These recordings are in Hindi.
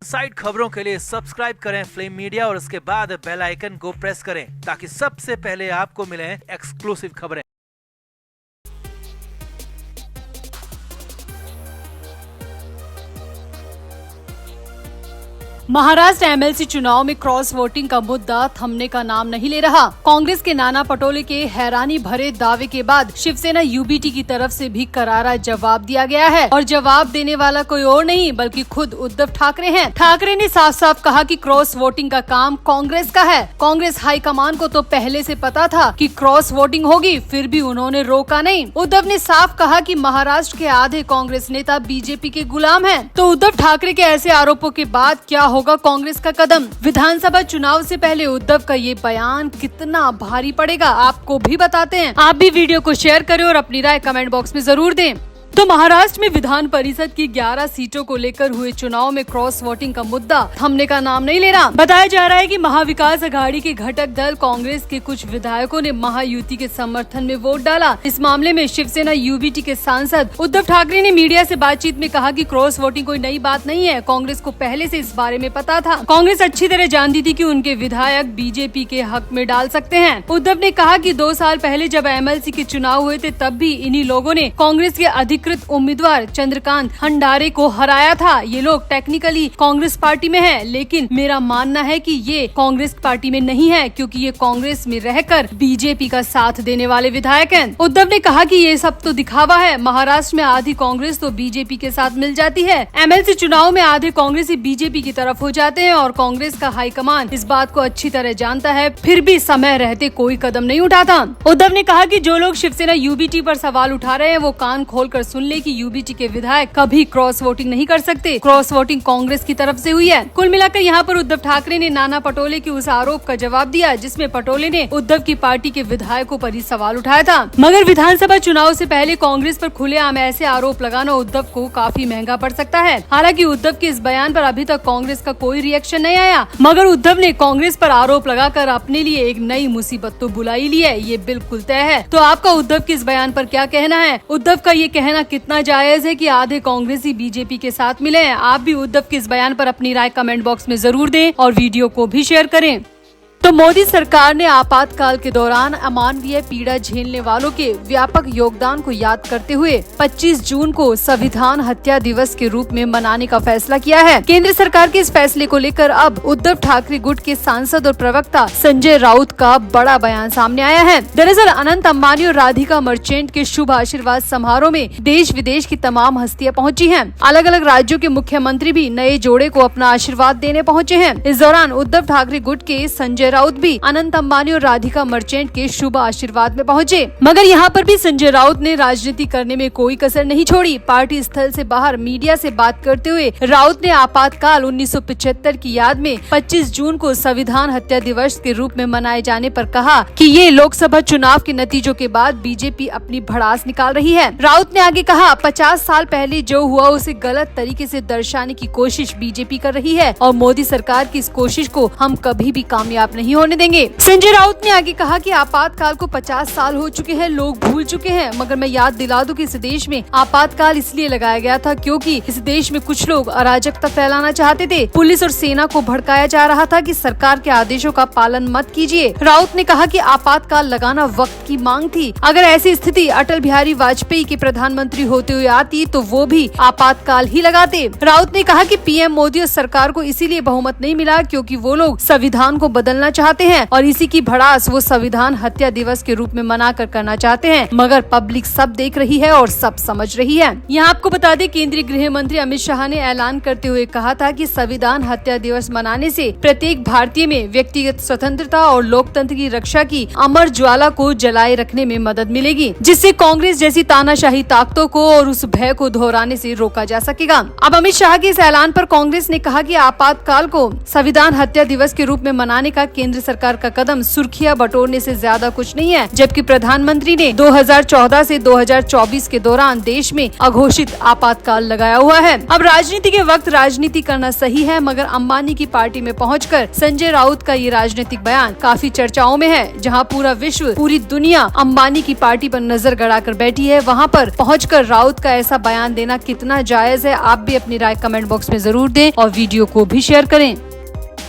साइड खबरों के लिए सब्सक्राइब करें फ्लेम मीडिया और उसके बाद बेल आइकन को प्रेस करें ताकि सबसे पहले आपको मिले एक्सक्लूसिव खबरें। महाराष्ट्र एमएलसी चुनाव में क्रॉस वोटिंग का मुद्दा थमने का नाम नहीं ले रहा। कांग्रेस के नाना पटोले के हैरानी भरे दावे के बाद शिवसेना यूबीटी की तरफ से भी करारा जवाब दिया गया है और जवाब देने वाला कोई और नहीं बल्कि खुद उद्धव ठाकरे हैं। ठाकरे ने साफ साफ कहा कि क्रॉस वोटिंग का काम कांग्रेस का है। कांग्रेस हाईकमान को तो पहले से पता था कि क्रॉस वोटिंग होगी, फिर भी उन्होंने रोका नहीं। उद्धव ने साफ कहा कि महाराष्ट्र के आधे कांग्रेस नेता बीजेपी के गुलाम हैं। तो उद्धव ठाकरे के ऐसे आरोपों के बाद क्या होगा कांग्रेस का कदम? विधानसभा चुनाव से पहले उद्धव का ये बयान कितना भारी पड़ेगा आपको भी बताते हैं। आप भी वीडियो को शेयर करें और अपनी राय कमेंट बॉक्स में जरूर दें। तो महाराष्ट्र में विधान परिषद की 11 सीटों को लेकर हुए चुनाव में क्रॉस वोटिंग का मुद्दा थमने का नाम नहीं ले रहा। बताया जा रहा है कि महाविकास अघाड़ी के घटक दल कांग्रेस के कुछ विधायकों ने महायुति के समर्थन में वोट डाला। इस मामले में शिवसेना यूबीटी के सांसद उद्धव ठाकरे ने मीडिया से बातचीत में कहा कि क्रॉस वोटिंग कोई नई बात नहीं है। कांग्रेस को पहले से इस बारे में पता था। कांग्रेस अच्छी तरह जानती थी कि उनके विधायक बीजेपी के हक में डाल सकते हैं। उद्धव ने कहा कि 2 साल पहले जब एमएलसी के चुनाव हुए थे तब भी इन्हीं लोगों ने कांग्रेस के अधिकृत उम्मीदवार चंद्रकांत खंडारे को हराया था। ये लोग टेक्निकली कांग्रेस पार्टी में हैं, लेकिन मेरा मानना है कि ये कांग्रेस पार्टी में नहीं है क्योंकि ये कांग्रेस में रहकर बीजेपी का साथ देने वाले विधायक हैं। उद्धव ने कहा कि ये सब तो दिखावा है। महाराष्ट्र में आधी कांग्रेस तो बीजेपी के साथ मिल जाती है। एमएलसी चुनाव में आधे कांग्रेसी बीजेपी की तरफ हो जाते हैं और कांग्रेस का हाईकमान इस बात को अच्छी तरह जानता है, फिर भी समय रहते कोई कदम नहीं उठाता। उद्धव ने कहा कि जो लोग शिवसेना यूबीटी पर सवाल उठा रहे हैं वो कान खोलकर सुन ले कि यूबीटी के विधायक कभी क्रॉस वोटिंग नहीं कर सकते। क्रॉस वोटिंग कांग्रेस की तरफ से हुई है। कुल मिलाकर यहाँ पर उद्धव ठाकरे ने नाना पटोले के उस आरोप का जवाब दिया जिसमें पटोले ने उद्धव की पार्टी के विधायकों पर ही सवाल उठाया था। मगर विधानसभा चुनाव से पहले कांग्रेस पर खुलेआम ऐसे आरोप लगाना उद्धव को काफी महंगा पड़ सकता है। हालांकि उद्धव के इस बयान पर अभी तक कांग्रेस का कोई रिएक्शन नहीं आया, मगर उद्धव ने कांग्रेस पर आरोप लगाकर अपने लिए एक नई मुसीबत तो बुला ही ली है, ये बिल्कुल तय है। तो आपका उद्धव के इस बयान पर क्या कहना है? उद्धव का ये कहना कितना जायज है कि आधे कांग्रेसी बीजेपी के साथ मिले हैं? आप भी उद्धव के इस बयान पर अपनी राय कमेंट बॉक्स में जरूर दें और वीडियो को भी शेयर करें। तो मोदी सरकार ने आपातकाल के दौरान अमानवीय पीड़ा झेलने वालों के व्यापक योगदान को याद करते हुए 25 जून को संविधान हत्या दिवस के रूप में मनाने का फैसला किया है। केंद्र सरकार के इस फैसले को लेकर अब उद्धव ठाकरे गुट के सांसद और प्रवक्ता संजय राउत का बड़ा बयान सामने आया है। दरअसल अनंत अंबानी और राधिका मर्चेंट के शुभ आशीर्वाद समारोह में देश विदेश की तमाम हस्तियां पहुंची हैं। अलग अलग राज्यों के मुख्यमंत्री भी नए जोड़े को अपना आशीर्वाद देने पहुंचे हैं। इस दौरान उद्धव ठाकरे गुट के संजय राउत भी अनंत अंबानी और राधिका मर्चेंट के शुभ आशीर्वाद में पहुंचे। मगर यहाँ पर भी संजय राउत ने राजनीति करने में कोई कसर नहीं छोड़ी। पार्टी स्थल से बाहर मीडिया से बात करते हुए राउत ने आपातकाल 1975 की याद में 25 जून को संविधान हत्या दिवस के रूप में मनाए जाने पर कहा कि ये लोकसभा चुनाव के नतीजों के बाद बीजेपी अपनी भड़ास निकाल रही है। राउत ने आगे कहा, 50 साल पहले जो हुआ उसे गलत तरीके से दर्शाने की कोशिश बीजेपी कर रही है और मोदी सरकार की इस कोशिश को हम कभी भी कामयाब नहीं होने देंगे। संजय राउत ने आगे कहा कि आपातकाल को 50 साल हो चुके हैं, लोग भूल चुके हैं, मगर मैं याद दिला दूं कि इस देश में आपातकाल इसलिए लगाया गया था क्योंकि इस देश में कुछ लोग अराजकता फैलाना चाहते थे। पुलिस और सेना को भड़काया जा रहा था कि सरकार के आदेशों का पालन मत कीजिए। राउत ने कहा कि आपातकाल लगाना वक्त की मांग थी। अगर ऐसी स्थिति अटल बिहारी वाजपेयी के प्रधानमंत्री होते हुए आती तो वो भी आपातकाल ही लगाते। राउत ने कहा कि पीएम मोदी और सरकार को इसीलिए बहुमत नहीं मिला क्योंकि वो लोग संविधान को बदलना चाहते हैं और इसी की भड़ास वो संविधान हत्या दिवस के रूप में मनाकर करना चाहते हैं। मगर पब्लिक सब देख रही है और सब समझ रही है। यहाँ आपको बता दें, केंद्रीय गृह मंत्री अमित शाह ने ऐलान करते हुए कहा था कि संविधान हत्या दिवस मनाने से प्रत्येक भारतीय में व्यक्तिगत स्वतंत्रता और लोकतंत्र की रक्षा की अमर ज्वाला को जलाए रखने में मदद मिलेगी, जिससे कांग्रेस जैसी तानाशाही ताकतों को और उस भय को दोहराने से रोका जा सकेगा। अब अमित शाह के इस ऐलान पर कांग्रेस ने कहा कि आपातकाल को संविधान हत्या दिवस के रूप में मनाने का केंद्र सरकार का कदम सुर्खियां बटोरने से ज्यादा कुछ नहीं है, जबकि प्रधानमंत्री ने 2014 से 2024 के दौरान देश में अघोषित आपातकाल लगाया हुआ है। अब राजनीति के वक्त राजनीति करना सही है, मगर अंबानी की पार्टी में पहुंचकर संजय राउत का ये राजनीतिक बयान काफी चर्चाओं में है। जहां पूरा विश्व, पूरी दुनिया अंबानी की पार्टी पर नजर गड़ाकर बैठी है, वहां पर पहुंचकर राउत का ऐसा बयान देना कितना जायज है? आप भी अपनी राय कमेंट बॉक्स में जरूर दें और वीडियो को भी शेयर करें।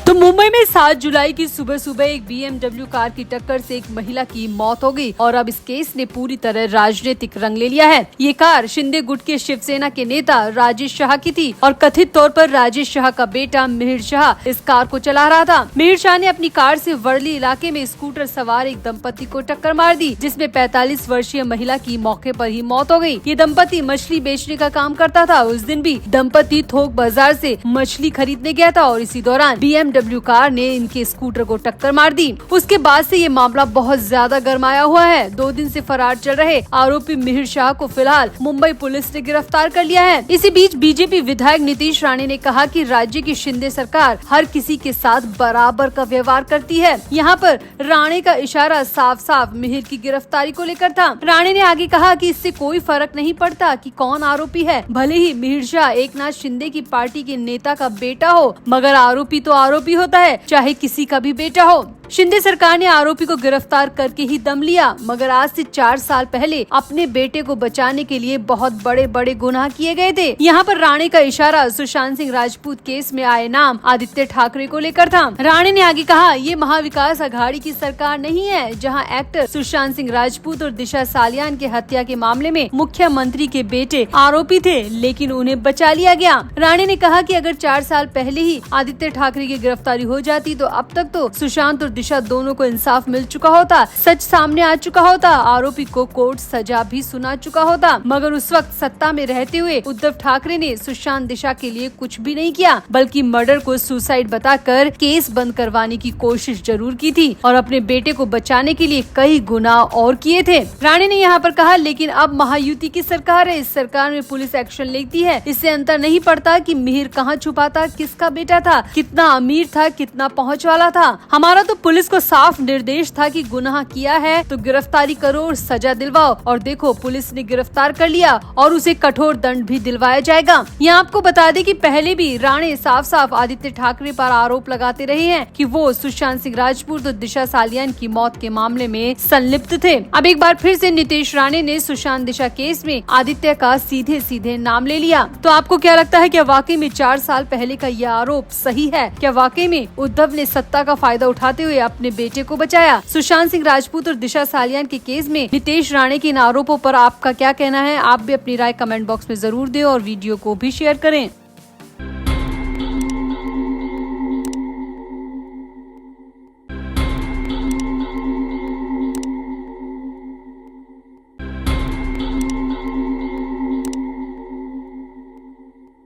तो मुंबई में 7 जुलाई की सुबह सुबह एक BMW कार की टक्कर से एक महिला की मौत हो गई और अब इस केस ने पूरी तरह राजनीतिक रंग ले लिया है। ये कार शिंदे गुट के शिवसेना के नेता राजेश शाह की थी और कथित तौर पर राजेश शाह का बेटा मिहिर शाह इस कार को चला रहा था। मिहिर शाह ने अपनी कार से वर्ली इलाके में स्कूटर सवार एक दंपति को टक्कर मार दी, जिसमें 45 वर्षीय महिला की मौके पर ही मौत हो गई। ये दंपति मछली बेचने का काम करता था। उस दिन भी दंपति थोक बाजार से मछली खरीदने गया था और इसी दौरान BMW कार ने इनके स्कूटर को टक्कर मार दी। उसके बाद से ये मामला बहुत ज्यादा गरमाया हुआ है। 2 दिन से फरार चल रहे आरोपी मिहिर शाह को फिलहाल मुंबई पुलिस ने गिरफ्तार कर लिया है। इसी बीच बीजेपी विधायक नीतीश राणे ने कहा कि राज्य की शिंदे सरकार हर किसी के साथ बराबर का व्यवहार करती है। यहाँ पर राणे का इशारा साफ साफ मिहिर की गिरफ्तारी को लेकर था। राणे ने आगे कहा कि इससे कोई फर्क नहीं पड़ता कि कौन आरोपी है, भले ही मिहिर शाह एकनाथ शिंदे की पार्टी के नेता का बेटा हो, मगर आरोपी तो आरोपी होता है, चाहे किसी का भी बेटा हो। शिंदे सरकार ने आरोपी को गिरफ्तार करके ही दम लिया, मगर आज से 4 साल पहले अपने बेटे को बचाने के लिए बहुत बड़े बड़े गुनाह किए गए थे। यहाँ पर राणे का इशारा सुशांत सिंह राजपूत केस में आए नाम आदित्य ठाकरे को लेकर था। राणे ने आगे कहा, ये महाविकास अघाड़ी की सरकार नहीं है, जहाँ एक्टर सुशांत सिंह राजपूत और दिशा सालियान के हत्या के मामले में मुख्यमंत्री के बेटे आरोपी थे, लेकिन उन्हें बचा लिया गया। राणे ने कहा कि अगर 4 साल पहले ही आदित्य ठाकरे की गिरफ्तारी हो जाती तो अब तक तो सुशांत और दिशा दोनों को इंसाफ मिल चुका होता, सच सामने आ चुका होता, आरोपी को कोर्ट सजा भी सुना चुका होता। मगर उस वक्त सत्ता में रहते हुए उद्धव ठाकरे ने सुशांत दिशा के लिए कुछ भी नहीं किया, बल्कि मर्डर को सुसाइड बताकर केस बंद करवाने की कोशिश जरूर की थी और अपने बेटे को बचाने के लिए कई गुनाह और किए थे। राणे ने यहाँ पर कहा, लेकिन अब महायुति की सरकार है, इस सरकार में पुलिस एक्शन लेती है, इससे अंतर नहीं पड़ता कि मिहिर कहाँ छुपा था, किसका बेटा था, कितना अमीर था, कितना पहुँच वाला था। हमारा तो पुलिस को साफ निर्देश था कि गुनाह किया है तो गिरफ्तारी करो और सजा दिलवाओ, और देखो पुलिस ने गिरफ्तार कर लिया और उसे कठोर दंड भी दिलवाया जाएगा। यहाँ आपको बता दें कि पहले भी राणे साफ साफ आदित्य ठाकरे पर आरोप लगाते रहे हैं कि वो सुशांत सिंह राजपूत और दिशा सालियान की मौत के मामले में संलिप्त थे। अब एक बार फिर से नीतीश राणे ने सुशांत दिशा केस में आदित्य का सीधे सीधे नाम ले लिया। तो आपको क्या लगता है, क्या वाकई में 4 साल पहले का यह आरोप सही है? क्या वाकई में उद्धव ने सत्ता का फायदा उठाते हुए अपने बेटे को बचाया? सुशांत सिंह राजपूत और दिशा सालियान के केस में नीतीश राणे के इन आरोपों पर आपका क्या कहना है? आप भी अपनी राय कमेंट बॉक्स में जरूर दें और वीडियो को भी शेयर करें।